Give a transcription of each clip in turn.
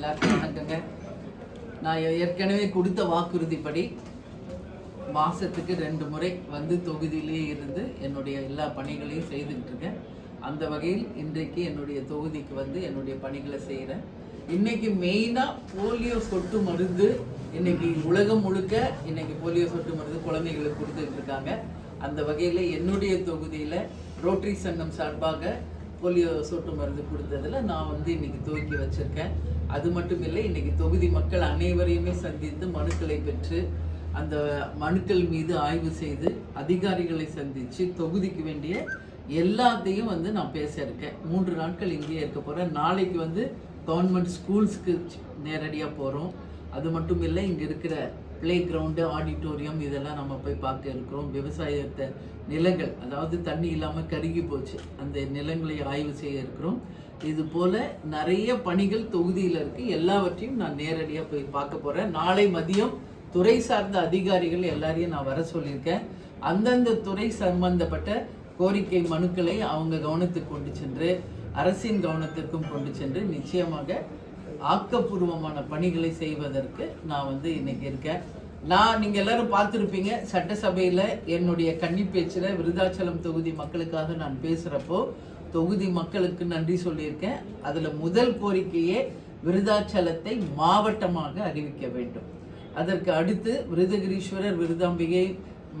எல்லாருக்கும் வணக்கங்க. நான் ஏற்கனவே கொடுத்த வாக்குறுதிப்படி மாதத்துக்கு 2 முறை வந்து தொகுதியிலே இருந்து என்னுடைய எல்லா பணிகளையும் செய்துக்கிட்டு இருக்கேன். அந்த வகையில் இன்றைக்கு என்னுடைய தொகுதிக்கு வந்து என்னுடைய பணிகளை செய்கிறேன். இன்னைக்கு மெயினாக போலியோ சொட்டு மருந்து இன்னைக்கு உலகம் முழுக்க இன்னைக்கு போலியோ சொட்டு மருந்து குழந்தைகளுக்கு கொடுத்துட்டு இருக்காங்க. அந்த வகையில் என்னுடைய தொகுதியில் ரோட்டரி சங்கம் சார்பாக போலியோ சொட்டு மருந்து கொடுத்ததில் நான் வந்து இன்னைக்கு துவக்கி வச்சிருக்கேன். அது மட்டும் இல்லை, இன்னைக்கு தொகுதி மக்கள் அனைவரையுமே சந்தித்து மனுக்களை பெற்று அந்த மனுக்கள் மீது ஆய்வு செய்து அதிகாரிகளை சந்தித்து தொகுதிக்கு வேண்டிய எல்லாத்தையும் வந்து நான் பேச இருக்கேன். 3 நாட்கள் இங்கேயே இருக்க போகிறேன். நாளைக்கு வந்து கவர்மெண்ட் ஸ்கூல்ஸ்க்கு நேரடியாக போகிறோம். அது மட்டும் இல்லை, இங்கே இருக்கிற பிளே கிரவுண்டு, ஆடிட்டோரியம் இதெல்லாம் நம்ம போய் பார்க்க இருக்கிறோம். விவசாயத்தை நிலங்கள், அதாவது தண்ணி இல்லாமல் கருகி போச்சு, அந்த நிலங்களை ஆய்வு செய்ய இருக்கிறோம். இது போல் நிறைய பணிகள் தொகுதியில் இருக்குது. எல்லாவற்றையும் நான் நேரடியாக போய் பார்க்க போகிறேன். நாளை மதியம் துறை சார்ந்த அதிகாரிகள் எல்லாரையும் நான் வர சொல்லியிருக்கேன். அந்தந்த துறை சம்பந்தப்பட்ட கோரிக்கை மனுக்களை அவங்க கவனத்துக்கு கொண்டு சென்று அரசின் கவனத்திற்கும் கொண்டு சென்று நிச்சயமாக ஆக்கப்பூர்வமான பணிகளை செய்வதற்கு நான் வந்து இன்னைக்கு இருக்கேன். நீங்கள் எல்லாரும் பார்த்துருப்பீங்க, சட்டசபையில் என்னுடைய கன்னி பேச்சில் விருதாச்சலம் தொகுதி மக்களுக்காக நான் பேசுகிறப்போ தொகுதி மக்களுக்கு நன்றி சொல்லியிருக்கேன். அதில் முதல் கோரிக்கையே விருதாச்சலத்தை மாவட்டமாக அறிவிக்க வேண்டும். அதற்கு அடுத்து விருதகிரீஸ்வரர், விருதாம்பிகை,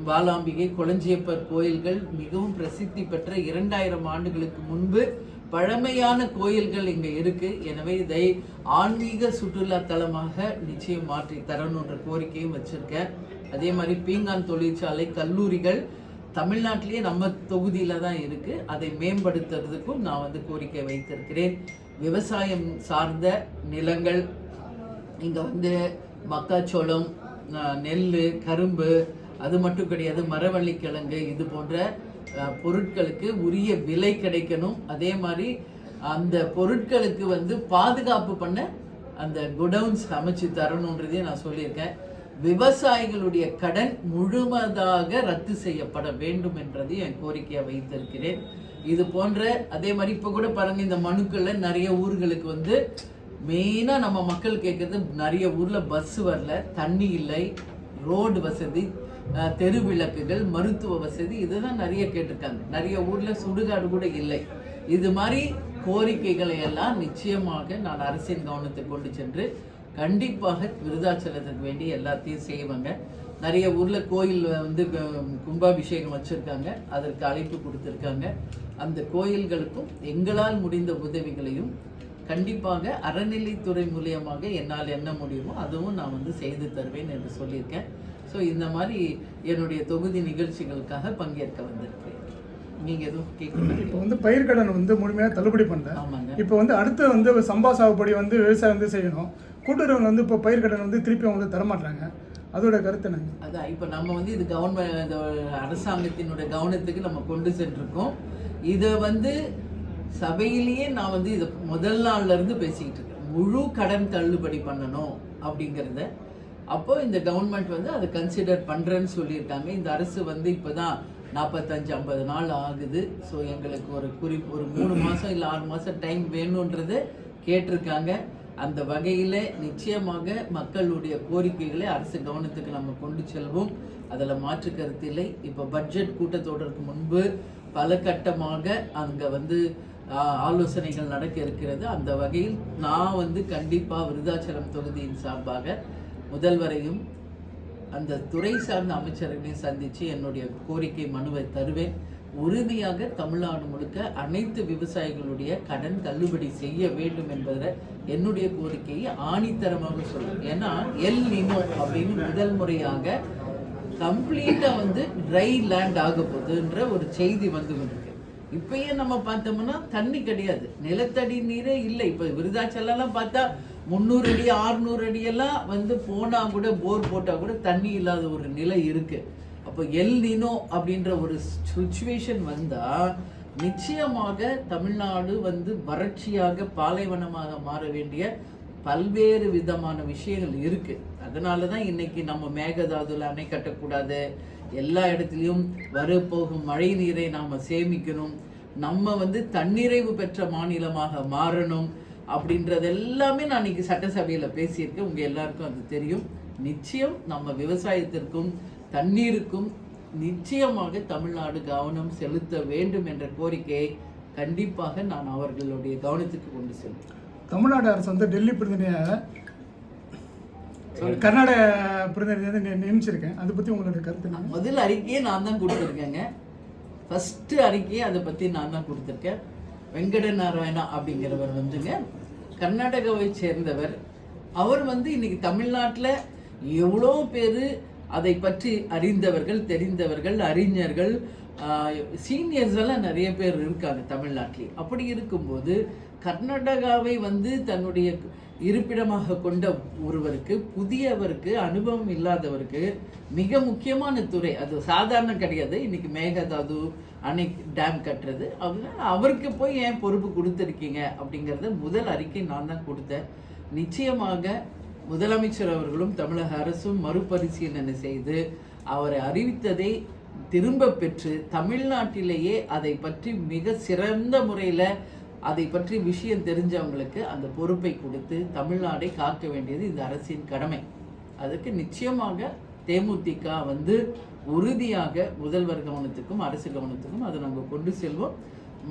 பாலாம்பிகை, கொளஞ்சியப்பர் கோயில்கள் மிகவும் பிரசித்தி பெற்ற 2000 ஆண்டுகளுக்கு முன்பு பழமையான கோயில்கள் இங்கே இருக்குது. எனவே இதை ஆன்மீக சுற்றுலா தலமாக நிச்சயம் மாற்றி தரணுன்ற கோரிக்கையும் வச்சுருக்கேன். அதே மாதிரி பீங்கான் தொழிற்சாலை, கல்லூரிகள் தமிழ்நாட்டிலேயே நம்ம தொகுதியில் தான் இருக்குது. அதை மேம்படுத்துறதுக்கும் நான் வந்து கோரிக்கை வைத்திருக்கிறேன். விவசாயம் சார்ந்த நிலங்கள் இங்கே வந்து மக்காச்சோளம், நெல், கரும்பு, அது மட்டும் கிடையாது, மரவள்ளிக்கிழங்கு, இது போன்ற பொருட்களுக்கு உரிய விலை கிடைக்கணும். அதே மாதிரி அந்த பொருட்களுக்கு வந்து பாதுகாப்பு பண்ண அந்த குடவுன்ஸ் அமைச்சு தரணுன்றதையும் நான் சொல்லியிருக்கேன். விவசாயிகளுடைய கடன் முழுவதாக ரத்து செய்யப்பட வேண்டும் என்றதையும் என் கோரிக்கையை வைத்திருக்கிறேன். இது போன்ற அதே மாதிரி இப்போ கூட பாருங்கள், இந்த மனுக்களில் நிறைய ஊர்களுக்கு வந்து மெயினாக நம்ம மக்கள் கேட்குறது, நிறைய ஊரில் பஸ் வரல, தண்ணி இல்லை, ரோடு வசதி, தெரு விளக்குகள், மருத்துவ வசதி, இதுதான் நிறைய கேட்டிருக்காங்க. நிறைய ஊரில் சுடுகாடு கூட இல்லை. இது மாதிரி கோரிக்கைகளை எல்லாம் நிச்சயமாக நான் அரசின் கவனத்தை கொண்டு சென்று கண்டிப்பாக விருதாச்சலத்துக்கு வேண்டி எல்லாத்தையும் செய்வாங்க. நிறைய ஊரில் கோயில் வந்து கும்பாபிஷேகம் வச்சுருக்காங்க, அதற்கு அழைப்பு கொடுத்துருக்காங்க. அந்த கோயில்களுக்கும் எங்களால் முடிந்த உதவிகளையும் கண்டிப்பாக அறநிலைத்துறை மூலியமாக என்னால் என்ன முடியுமோ அதுவும் நான் வந்து செய்து தருவேன் என்று சொல்லியிருக்கேன். ஸோ இந்த மாதிரி என்னுடைய தொகுதி நிகழ்ச்சிகளுக்காக பங்கேற்க வந்திருக்கிறேன். நீங்கள் எதுவும் கேட்கணும்? இப்போ வந்து பயிர்க்கடன் வந்து முழுமையாக தள்ளுபடி பண்ணல. ஆமாங்க. இப்போ வந்து அடுத்து வந்து சம்பா சாகுபடி வந்து விவசாயம் வந்து செய்யணும். கூட்டுறவு வந்து இப்போ பயிர்க்கடன் வந்து திருப்பி அவங்க தரமாட்டாங்க. அதோட கருத்து என்னங்க? அதான் இப்போ நம்ம வந்து இது கவர்மெண்ட் அரசாங்கத்தினுடைய கவனத்துக்கு நம்ம கொண்டு சென்றிருக்கோம். இதை வந்து சபையிலேயே நான் வந்து இதை முதல் நாள்ல இருந்து பேசிக்கிட்டு இருக்கேன். முழு கடன் தள்ளுபடி பண்ணணும் அப்படிங்கிறத. அப்போ இந்த கவர்மெண்ட் வந்து அதை கன்சிடர் பண்ணுறேன்னு சொல்லியிருக்காங்க. இந்த அரசு வந்து இப்போ தான் 45-50 நாள் ஆகுது. ஸோ எங்களுக்கு ஒரு 3 மாதம் இல்லை 6 மாதம் டைம் வேணுன்றது கேட்டிருக்காங்க. அந்த வகையில் நிச்சயமாக மக்களுடைய கோரிக்கைகளை அரசு கவனத்துக்கு நம்ம கொண்டு செல்வோம். அதில் மாற்று கருத்தில்லை. இப்போ பட்ஜெட் கூட்டத்தொடருக்கு முன்பு பல கட்டமாக அங்கே வந்து ஆலோசனைகள் நடக்க இருக்கிறது. அந்த வகையில் நான் வந்து கண்டிப்பாக விருதாச்சலம் தொகுதியின் சார்பாக முதல்வரையும் அந்த துறை சார்ந்த அமைச்சர்களையும் சந்தித்து என்னுடைய கோரிக்கை மனுவை தருவேன். உறுதியாக தமிழ்நாடு முழுக்க அனைத்து விவசாயிகளுடைய கடன் தள்ளுபடி செய்ய வேண்டும் என்பதில் என்னுடைய கோரிக்கையை ஆணித்தரமாக சொல்லுவேன். ஏன்னா எல் நினோ அப்படின்னு முதல் முறையாக கம்ப்ளீட்டாக வந்து ட்ரை லேண்ட் ஆக போகுதுன்ற ஒரு செய்தி வந்து கொண்டிருக்கு. இப்பயே நம்ம பார்த்தோம்னா தண்ணி கிடையாது, நிலத்தடி நீரே இல்லை. இப்போ விருதாச்சலம் பார்த்தா 300 அடி 600 அடியெல்லாம் வந்து போனால் கூட, போர் போட்டால் கூட தண்ணி இல்லாத ஒரு நிலை இருக்குது. அப்போ எல் நினோ அப்படின்ற ஒரு சுச்சுவேஷன் வந்தால் நிச்சயமாக தமிழ்நாடு வந்து வறட்சியாக, பாலைவனமாக மாற வேண்டிய பல்வேறு விதமான விஷயங்கள் இருக்குது. அதனால தான் இன்னைக்கு நம்ம மேகதாதுல அணை கட்டக்கூடாது, எல்லா இடத்துலையும் வரப்போகும் மழை நீரை நாம் சேமிக்கணும், நம்ம வந்து தன்னிறைவு பெற்ற மாநிலமாக மாறணும், அப்படின்றது எல்லாமே நான் இன்னைக்கு சட்டசபையில் பேசியிருக்கேன். உங்கள் எல்லாருக்கும் அது தெரியும். நிச்சயம் நம்ம விவசாயத்திற்கும் தண்ணீருக்கும் நிச்சயமாக தமிழ்நாடு கவனம் செலுத்த வேண்டும் என்ற கோரிக்கையை கண்டிப்பாக நான் அவர்களுடைய கவனத்துக்கு கொண்டு செல்வேன். தமிழ்நாடு அரசு வந்து டெல்லி பிரதிநிதியாக கர்நாடக பிரதிநிதி வந்து நியமிச்சிருக்கேன். அதை பற்றி உங்களோட கருத்து? முதல் அறிக்கையை நான் தான் கொடுத்துருக்கேங்க. ஃபஸ்ட்டு அறிக்கையை அதை பற்றி நான் தான் கொடுத்துருக்கேன். வெங்கட நாராயணா அப்படிங்கிறவர் வந்துங்க கர்நாடகாவை சேர்ந்தவர். அவர் வந்து இன்னைக்கு தமிழ்நாட்டில் எவ்வளோ பேர் அதை பற்றி அறிந்தவர்கள், தெரிந்தவர்கள், அறிஞர்கள், சீனியர்ஸ் எல்லாம் நிறைய பேர் இருக்காங்க தமிழ்நாட்டிலே. அப்படி இருக்கும்போது கர்நாடகாவை வந்து தன்னுடைய இருப்பிடமாக கொண்ட ஒருவருக்கு, புதியவருக்கு, அனுபவம் இல்லாதவருக்கு மிக முக்கியமான துறை அது சாதாரண கிடையாது. இன்னைக்கு மேகதாது அணை டேம் கட்டுறது, அதனால அவருக்கு போய் ஏன் பொறுப்பு கொடுத்துருக்கீங்க அப்படிங்கிறத முதல் அறிக்கை நான் தான் கொடுத்தேன். நிச்சயமாக முதலமைச்சர் அவர்களும் தமிழக அரசும் மறுபரிசீலனை செய்து அவரை அறிவித்ததை திரும்ப பெற்று தமிழ்நாட்டிலேயே அதை பற்றி மிக சிறந்த முறையில் அதை பற்றி விஷயம் தெரிஞ்சவங்களுக்கு அந்த பொறுப்பை கொடுத்து தமிழ்நாடை காக்க வேண்டியது இந்த அரசின் கடமை. அதுக்கு நிச்சயமாக தேமுதிக வந்து உறுதியாக முதல்வர் கவனத்துக்கும் அரசு கவனத்துக்கும் அதை நாங்கள் கொண்டு செல்வோம்.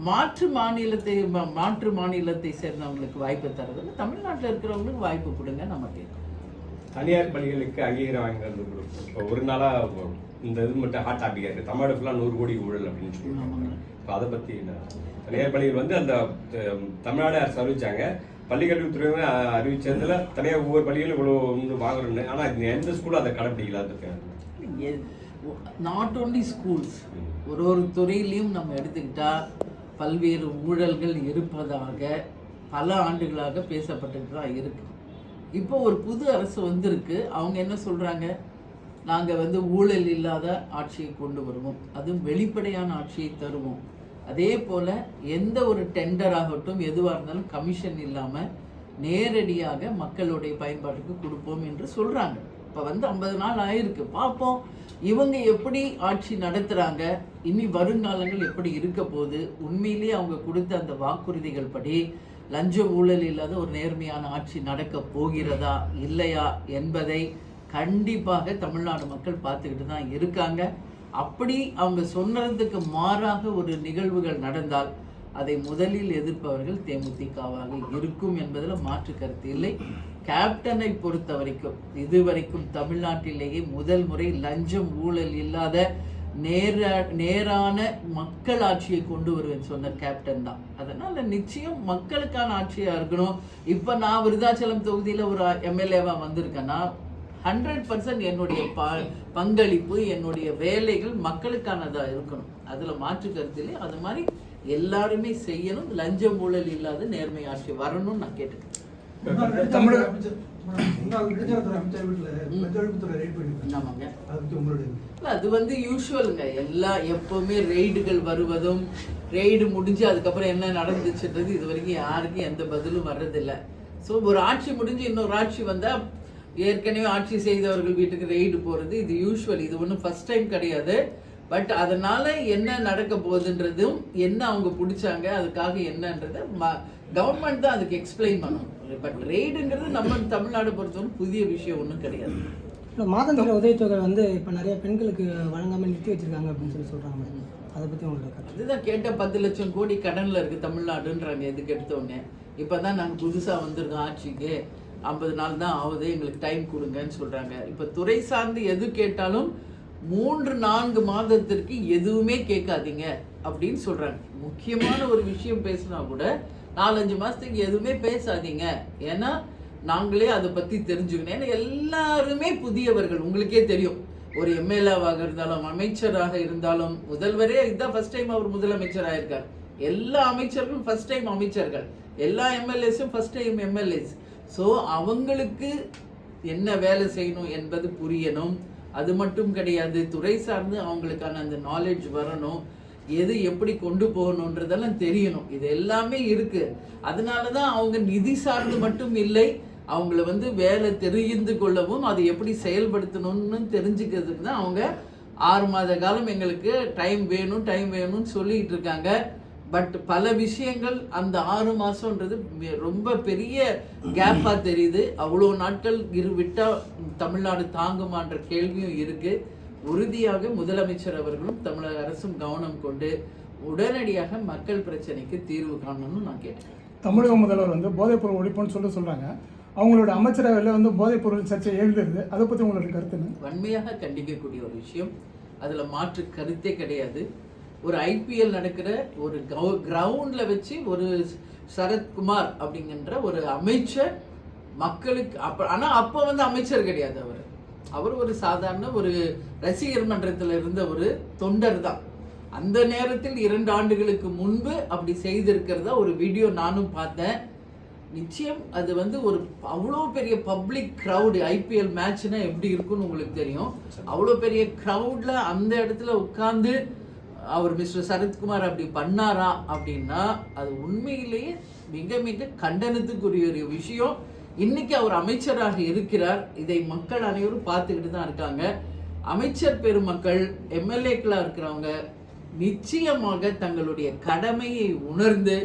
மாற்று மாநிலத்தை சேர்ந்தவங்களுக்கு வாய்ப்பு தரதில்லை, தமிழ்நாட்டில் இருக்கிறவங்களுக்கு வாய்ப்பு கொடுங்க. நம்ம கேட்கணும். தனியார் பள்ளிகளுக்கு அங்கீகாரம் வாங்கிறது இப்போ ஒரு நாளாக இந்த இது மட்டும் ஹாட் டாபிக் இருக்குது. தமிழ்நாடு ஃபுல்லாக 100 கோடி ஊழல் அப்படின்னு சொல்லுவாங்க. இப்போ அதை பற்றி என்ன? தனியார் பள்ளிகள் வந்து அந்த தமிழ்நாடு அரசு அறிவிச்சாங்க, பள்ளிக்கல்வித்துறை அறிவிச்சதுல தனியார் ஒவ்வொரு பள்ளிகளும் இவ்வளோ வந்து வாங்குறோன்னு. ஆனால் எந்த ஸ்கூலும் அதை கடைப்பிடிக்கல. நாட் ஓன்லி ஸ்கூல்ஸ், ஒரு துறையிலையும் நம்ம எடுத்துக்கிட்டா பல்வேறு ஊழல்கள் இருப்பதாக பல ஆண்டுகளாக பேசப்பட்டுட்டு தான் இருக்கு. இப்போ ஒரு புது அரசு வந்திருக்கு. அவங்க என்ன சொல்றாங்க? நாங்கள் வந்து ஊழல் இல்லாத ஆட்சியை கொண்டு வருவோம், அதுவும் வெளிப்படையான ஆட்சியை தருவோம். அதே போல் எந்த ஒரு டெண்டர் ஆகட்டும் எதுவாக இருந்தாலும் கமிஷன் இல்லாமல் நேரடியாக மக்களுடைய பயன்பாட்டுக்கு கொடுப்போம் என்று சொல்கிறாங்க. இப்போ வந்து 50 நாள் ஆயிருக்கு. பார்ப்போம் இவங்க எப்படி ஆட்சி நடத்துகிறாங்க, இனி வருங்காலங்கள் எப்படி இருக்க போகுது. உண்மையிலேயே அவங்க கொடுத்த அந்த வாக்குறுதிகள் படி லஞ்ச ஊழல் இல்லாத ஒரு நேர்மையான ஆட்சி நடக்க போகிறதா இல்லையா என்பதை கண்டிப்பாக தமிழ்நாடு மக்கள் பார்த்துக்கிட்டு தான் இருக்காங்க. அப்படி அவங்க சொன்னதுக்கு மாறாக ஒரு நிகழ்வுகள் நடந்தால் அதை முதலில் எதிர்ப்பவர்கள் தேமுதிகவாக இருக்கும் என்பதில் மாற்று கருத்து இல்லை. கேப்டனை பொறுத்த வரைக்கும் இதுவரைக்கும் தமிழ்நாட்டிலேயே முதல் முறை லஞ்சம் ஊழல் இல்லாத நேரான மக்கள் ஆட்சியை கொண்டு வருவேன் சொன்ன கேப்டன் தான். அதனால நிச்சயம் மக்களுக்கான ஆட்சியா இருக்கணும். இப்ப நான் விருதாச்சலம் தொகுதியில ஒரு எம்எல்ஏவா வந்திருக்கேன்னா 100% என்னுடைய பங்களிப்பு, என்னுடைய வேலைகள் மக்களுக்கானதா இருக்கணும். அதுல மாற்று கருத்திலே அது மாதிரி எல்லாருமே செய்யணும். லஞ்சம் ஊழல் இல்லாத நேர்மை ஆட்சி வரணும்னு நான் கேட்டுக்கிறேன். அது வந்து யூஸ்வலுங்க. எப்பவுமே ரெய்டுகள் வருவதும் ரெய்டு முடிஞ்சு அதுக்கப்புறம் என்ன நடந்துச்சுன்றது இது வரைக்கும் யாருக்கும் எந்த பதிலும் வர்றதில்லை. ஸோ ஒரு ஆட்சி முடிஞ்சு இன்னொரு ஆட்சி வந்தா ஏற்கனவே ஆட்சி செய்தவர்கள் வீட்டுக்கு ரெய்டு போறது இது யூஸ்வல். இது ஒன்றும் ஃபர்ஸ்ட் டைம் கிடையாது. பட் அதனால என்ன நடக்க போகுதுன்றதும் என்ன அவங்க பிடிச்சாங்க அதுக்காக என்னன்றது கவர்மெண்ட் தான் அதுக்கு எக்ஸ்பிளைன் பண்ணணும். பட் ரெய்டுங்கிறது நம்ம தமிழ்நாடு பொறுத்தவரை புதிய விஷயம் ஒன்றும் கிடையாது. மாதந்தோட உதவித்தொகை வந்து இப்போ நிறைய பெண்களுக்கு வழங்காமல் நிறுத்தி வச்சிருக்காங்க அப்படின்னு சொல்றாங்க. அதை பற்றி உங்களுக்கு அதுதான் கேட்ட 10 லட்சம் கோடி கடனில் இருக்குது தமிழ்நாடுன்றாங்க. எதுக்கு எடுத்தோடனே இப்போ தான் நாங்கள் புதுசாக வந்திருக்கோம் ஆட்சிக்கு, 50 நாள் தான் ஆகுது, எங்களுக்கு டைம் கொடுங்கன்னு சொல்கிறாங்க. இப்போ துறை சார்ந்து எது கேட்டாலும் 3-4 மாதத்திற்கு எதுவுமே கேட்காதீங்க அப்படின்னு சொல்கிறாங்க. முக்கியமான ஒரு விஷயம் பேசினா கூட 4-5 மாதத்துக்கு எதுவுமே பேசாதீங்க, ஏன்னா நாங்களே அதை பற்றி தெரிஞ்சுக்கணும். ஏன்னா எல்லாருமே புதியவர்கள். உங்களுக்கே தெரியும், ஒரு எம்எல்ஏவாக இருந்தாலும் அமைச்சராக இருந்தாலும் முதல்வரே இதுதான் ஃபர்ஸ்ட் டைம் அவர் முதலமைச்சராக இருக்கார். எல்லா அமைச்சர்களும் ஃபர்ஸ்ட் டைம் அமைச்சர்கள், எல்லா எம்எல்ஏஸும் ஃபர்ஸ்ட் டைம் எம்எல்ஏஸ். ஸோ அவங்களுக்கு என்ன வேலை செய்யணும் என்பது புரியணும். அது மட்டும் கிடையாது, துறை சார்ந்து அவங்களுக்கான அந்த நாலேஜ் வரணும், எது எப்படி கொண்டு போகணுன்றதெல்லாம் தெரியணும். இது எல்லாமே இருக்கு. அதனால தான் அவங்க நிதி சார்ந்து மட்டும் இல்லை, அவங்கள வந்து வேலை தெரிந்து கொள்ளவும் அதை எப்படி செயல்படுத்தணும்னு தெரிஞ்சுக்கிறதுக்கு தான் அவங்க 6 மாத காலம் எங்களுக்கு டைம் வேணும்னு சொல்லிட்டு இருக்காங்க. பட் பல விஷயங்கள் அந்த 6 மாசம்ன்றது ரொம்ப பெரிய கேப்பா தெரியுது. அவ்வளோ நாட்கள் விட்டா தமிழ்நாடு தாங்குமான்ற கேள்வியும் இருக்கு. உறுதியாக முதலமைச்சர் அவர்களும் தமிழக அரசும் கவனம் கொண்டு உடனடியாக மக்கள் பிரச்சனைக்கு தீர்வு காணணும்னு நான் கேட்டேன். தமிழக முதல்வர் வந்து போதைப்பொருள் ஒழிப்புன்னு சொல்கிறாங்க. அவங்களோட அமைச்சரவையில் வந்து போதைப்பொருள் சர்ச்சை எழுதுறது, அதை பற்றி உங்களோட கருத்து என்ன? வன்மையாக கண்டிக்கக்கூடிய ஒரு விஷயம், அதில் மாற்று கருத்தே கிடையாது. ஒரு ஐபிஎல் நடக்கிற ஒரு கிரவுண்ட்ல வச்சு ஒரு சரத்குமார் அப்படிங்கிற ஒரு அமைச்சர் மக்களுக்கு அப்போ வந்து அமைச்சர் கிடையாது, அவர் ஒரு சாதாரண ஒரு ரசிகர் மன்றத்தில் இருந்த ஒரு தொண்டர் தான். அந்த நேரத்தில் 2 ஆண்டுகளுக்கு முன்பு அப்படி செய்திருக்கிறதா ஒரு வீடியோ நானும் பார்த்தேன். நிச்சயம் அது வந்து ஒரு அவ்வளோ பெரிய பப்ளிக் க்ரௌடு, ஐபிஎல் மேட்ச்னா எப்படி இருக்குன்னு உங்களுக்கு தெரியும். அவ்வளோ பெரிய க்ரௌட்ல அந்த இடத்துல உட்கார்ந்து அவர் மிஸ்டர் சரத்குமார் அப்படி பண்ணாரா அப்படின்னா அது உண்மையிலேயே மிக மிக கண்டனத்துக்குரிய ஒரு விஷயம். இன்னைக்கு அவர் அமைச்சராக இருக்கிறார், இதை மக்கள் அனைவரும் பார்த்துக்கிட்டு தான் இருக்காங்க. அமைச்சர் பெருமக்கள், எம்எல்ஏக்களாக இருக்கிறவங்க நிச்சயமாக தங்களுடைய கடமையை உணர்ந்து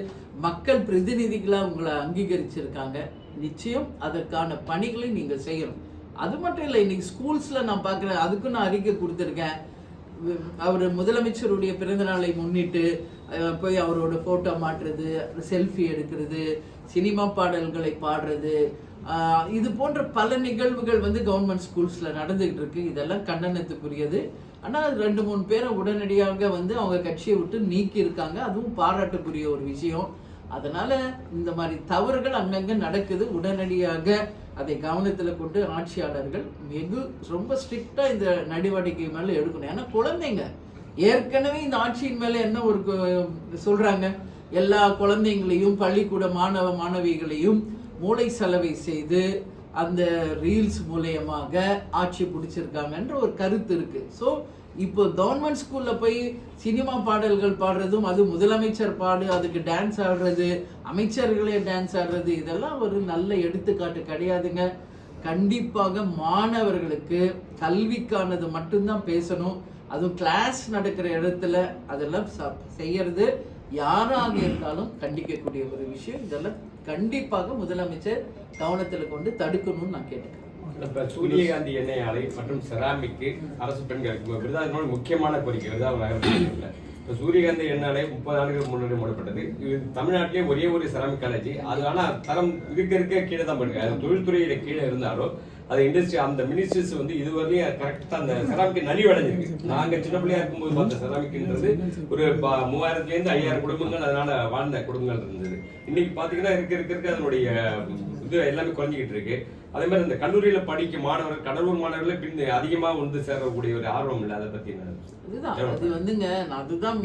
மக்கள் பிரதிநிதிகளாக உங்களை அங்கீகரிச்சிருக்காங்க. நிச்சயம் அதற்கான பணிகளை நீங்கள் செய்யணும். அது மட்டும் இல்லை, இன்னைக்கு ஸ்கூல்ஸில் நான் பார்க்குறேன், அதுக்கும் நான் அறிக்கை கொடுத்துருக்கேன். அவர் முதலமைச்சருடைய பிறந்த நாளை முன்னிட்டு போய் அவரோட ஃபோட்டோ மாட்டுறது, செல்ஃபி எடுக்கிறது, சினிமா பாடல்களை பாடுறது, இது போன்ற பல நிகழ்வுகள் வந்து கவர்மெண்ட் ஸ்கூல்ஸில் நடந்துகிட்டு இருக்கு. இதெல்லாம் கண்டனத்துக்குரியது. ஆனால் 2-3 பேரை உடனடியாக வந்து அவங்க கட்சியை விட்டு நீக்கி இருக்காங்க. அதுவும் பாராட்டுக்குரிய ஒரு விஷயம். அதனால இந்த மாதிரி தவறுகள் அங்கங்கே நடக்குது. உடனடியாக அதை கவனத்தில் கொண்டு ஆட்சியாளர்கள் ரொம்ப ஸ்ட்ரிக்டா இந்த நடவடிக்கை மேலே எடுக்கணும். ஏன்னா குழந்தைங்க ஏற்கனவே இந்த ஆட்சியின் மேலே என்ன ஒரு சொல்றாங்க, எல்லா குழந்தைங்களையும் பள்ளிக்கூட மாணவ மாணவிகளையும் மூளை செலவை செய்து அந்த ரீல்ஸ் மூலயமாக ஆட்சி பிடிச்சிருக்காங்கன்ற ஒரு கருத்து இருக்கு. ஸோ இப்போ கவர்மெண்ட் ஸ்கூல்ல போய் சினிமா பாடல்கள் பாடுறதும், அது முதலமைச்சர் பாடு அதுக்கு டான்ஸ் ஆடுறது, அமைச்சர்களே டான்ஸ் ஆடுறது, இதெல்லாம் ஒரு நல்ல எடுத்துக்காட்டு கிடையாதுங்க. கண்டிப்பாக மாணவர்களுக்கு கல்விக்கானது மட்டும்தான் பேசணும். அதுவும் கிளாஸ் நடக்கிற இடத்துல அதெல்லாம் செய்யறது யாராக இருந்தாலும் கண்டிக்கக்கூடிய ஒரு விஷயம். இதெல்லாம் கண்டிப்பாக முதலமைச்சர் கவனத்தில் கொண்டு தடுக்கணும்னு நான் கேட்டுக்கிறேன். இப்ப சூரியகாந்தி எண்ணெய் ஆலை மற்றும் செராமிக்கு அரசு பெண்களுக்கு விருதாச்சலம் முக்கியமான கோரிக்கை. விருதாச்சலம் இப்போ சூரியகாந்தி எண்ணெய் ஆலை 30 ஆண்டுகளுக்கு முன்னாடி மூடப்பட்டது. இது தமிழ்நாட்டிலேயே ஒரே ஒரு செராமிக் காலேஜ். அது ஆனால் தரம் இருக்க கீழே தான் இருக்கு. அது தொழில்துறையில கீழே இருந்தாலும் அது இண்டஸ்ட்ரி அந்த மினிஸ்ட்ரிஸ் வந்து இதுவரையும் கரெக்டாக அந்த செராமிக் நலிவடைஞ்சிருக்கு. நாங்கள் சின்ன பிள்ளையா இருக்கும்போது பார்த்த செராமிக்ன்றது ஒரு 3000-5000 குடும்பங்கள் அதனால வாழ்ந்த குடும்பங்கள் இருந்தது. இன்னைக்கு பார்த்தீங்கன்னா இருக்க அதனுடைய இது எல்லாமே குறைஞ்சிக்கிட்டு இருக்கு. அதே மாதிரி இந்த கல்லூரியில படிக்க மாணவர்கள், கடலூர் மாணவர்களே பின் அதிகமாக வந்து சேரக்கூடிய ஒரு ஆர்வம் இல்லை. அதை பத்தி அதுதான் அது வந்துங்க. அதுதான்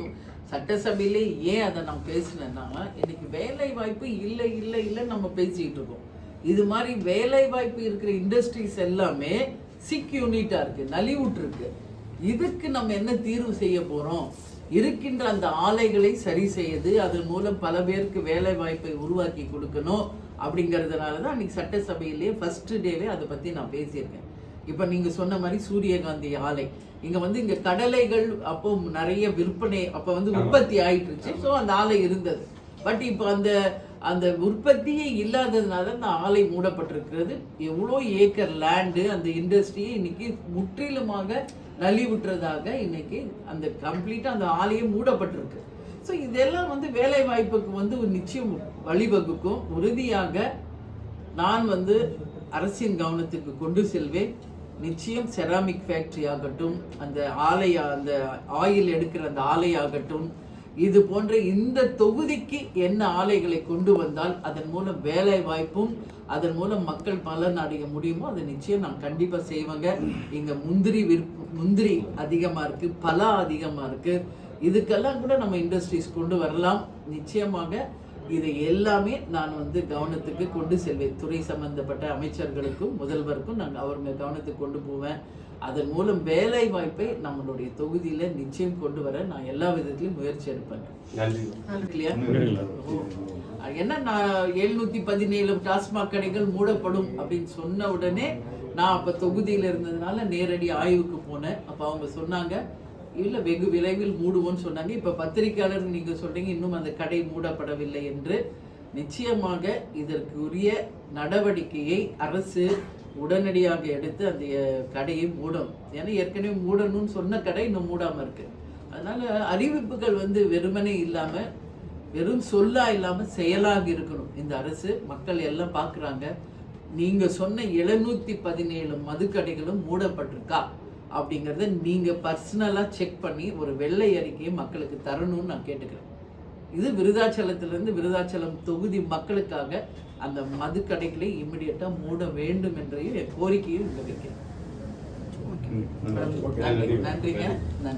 சட்டசபையிலே ஏன் அதை நான் பேசினேன்னா, இன்னைக்கு வேலை வாய்ப்பு இல்லை இல்லை இல்லைன்னு நம்ம பேசிக்கிட்டு இருக்கோம். இது மாதிரி வேலை வாய்ப்பு இருக்கிற இண்டஸ்ட்ரீஸ் எல்லாமே சிக் யூனிட்டா இருக்கு, நலிவுற்று இருக்கு. இதுக்கு நம்ம என்ன தீர்வு செய்ய போறோம்? இருக்கின்ற அந்த ஆலைகளை சரி செய்யுது, அதன் மூலம் பல பேருக்கு வேலை வாய்ப்பை உருவாக்கி கொடுக்கணும். அப்படிங்கிறதுனால தான் அன்றைக்கி சட்டசபையிலேயே ஃபஸ்ட்டு டேவே அதை பற்றி நான் பேசியிருக்கேன். இப்போ நீங்கள் சொன்ன மாதிரி சூரியகாந்தி ஆலை இங்கே வந்து இங்கே கடலைகள் அப்போ நிறைய விற்பனை அப்போ வந்து உற்பத்தி ஆயிட்டுருச்சு. ஸோ அந்த ஆலை இருந்தது. பட் இப்போ அந்த அந்த உற்பத்தியே இல்லாததுனால அந்த ஆலை மூடப்பட்டிருக்கிறது. எவ்வளோ ஏக்கர் லேண்டு அந்த இண்டஸ்ட்ரியை இன்னைக்கு முற்றிலுமாக நலிவுற்றதாக இன்னைக்கு அந்த கம்ப்ளீட்டாக அந்த ஆலையே மூடப்பட்டிருக்கு. ஸோ இதெல்லாம் வந்து வேலை வாய்ப்புக்கு வந்து ஒரு நிச்சயம் வழிவகுக்கும். உறுதியாக நான் வந்து அரசின் கவனத்துக்கு கொண்டு செல்வேன். நிச்சயம் செராமிக் ஃபேக்ட்ரி ஆகட்டும், அந்த அந்த ஆயில் எடுக்கிற அந்த ஆலை ஆகட்டும், இது போன்ற இந்த தொகுதிக்கு என்ன ஆலைகளை கொண்டு வந்தால் அதன் மூலம் வேலை வாய்ப்பும் அதன் மூலம் மக்கள் பலன் அடைய முடியுமோ அதை நிச்சயம் நான் கண்டிப்பாக செய்வேங்க. இங்கே முந்திரி அதிகமாக இருக்குது, பலா அதிகமாக இருக்குது. இதுக்கெல்லாம் கூட நம்ம இண்டஸ்ட்ரீஸ் கொண்டு வரலாம். நிச்சயமாக இதை எல்லாமே நான் வந்து கவனத்துக்கு கொண்டு செல்வேன். துறை சம்பந்தப்பட்ட அமைச்சர்களுக்கும் முதல்வருக்கும் நான் அவங்க கவனத்துக்கு கொண்டு போவேன். அதன் மூலம் வேலை வாய்ப்பை நம்மளுடைய தொகுதியில நிச்சயம் கொண்டு வர நான் எல்லா விதத்திலும் முயற்சி எடுப்பேன். இல்லையா? ஏன்னா நான் 717 டாஸ்மாக் கடைகள் மூடப்படும் அப்படின்னு சொன்ன உடனே நான் அப்ப தொகுதியில இருந்ததுனால நேரடி ஆய்வுக்கு போனேன். அப்ப அவங்க சொன்னாங்க இல்லை வெகு விரைவில் மூடுவோம்னு சொன்னாங்க. இப்போ பத்திரிக்கையாளர் நீங்கள் சொல்றீங்க இன்னும் அந்த கடை மூடப்படவில்லை என்று. நிச்சயமாக இதற்குரிய நடவடிக்கையை அரசு உடனடியாக எடுத்து அந்த கடையை மூடும். ஏன்னா ஏற்கனவே மூடணும்னு சொன்ன கடை இன்னும் மூடாமல் இருக்கு. அதனால அறிவிப்புகள் வந்து வெறுமனே இல்லாமல் வெறும் சொல்லா இல்லாமல் செயலாக இருக்கணும் இந்த அரசு. மக்கள் எல்லாம் பார்க்குறாங்க. நீங்கள் சொன்ன 717 மதுக்கடைகளும் மூடப்பட்டிருக்கா அப்படிங்கிறத நீங்கள் பர்சனலாக செக் பண்ணி ஒரு வெள்ளை அறிக்கையை மக்களுக்கு தரணும்னு நான் கேட்டுக்கிறேன். இது விருதாச்சலத்திலிருந்து விருதாச்சலம் தொகுதி மக்களுக்காக அந்த மதுக்கடைகளை இம்மிடியட்டாக மூட வேண்டும் என்றையும் என் கோரிக்கையும் இங்கே வைக்கிறேன். நன்றிங்க. நன்றி.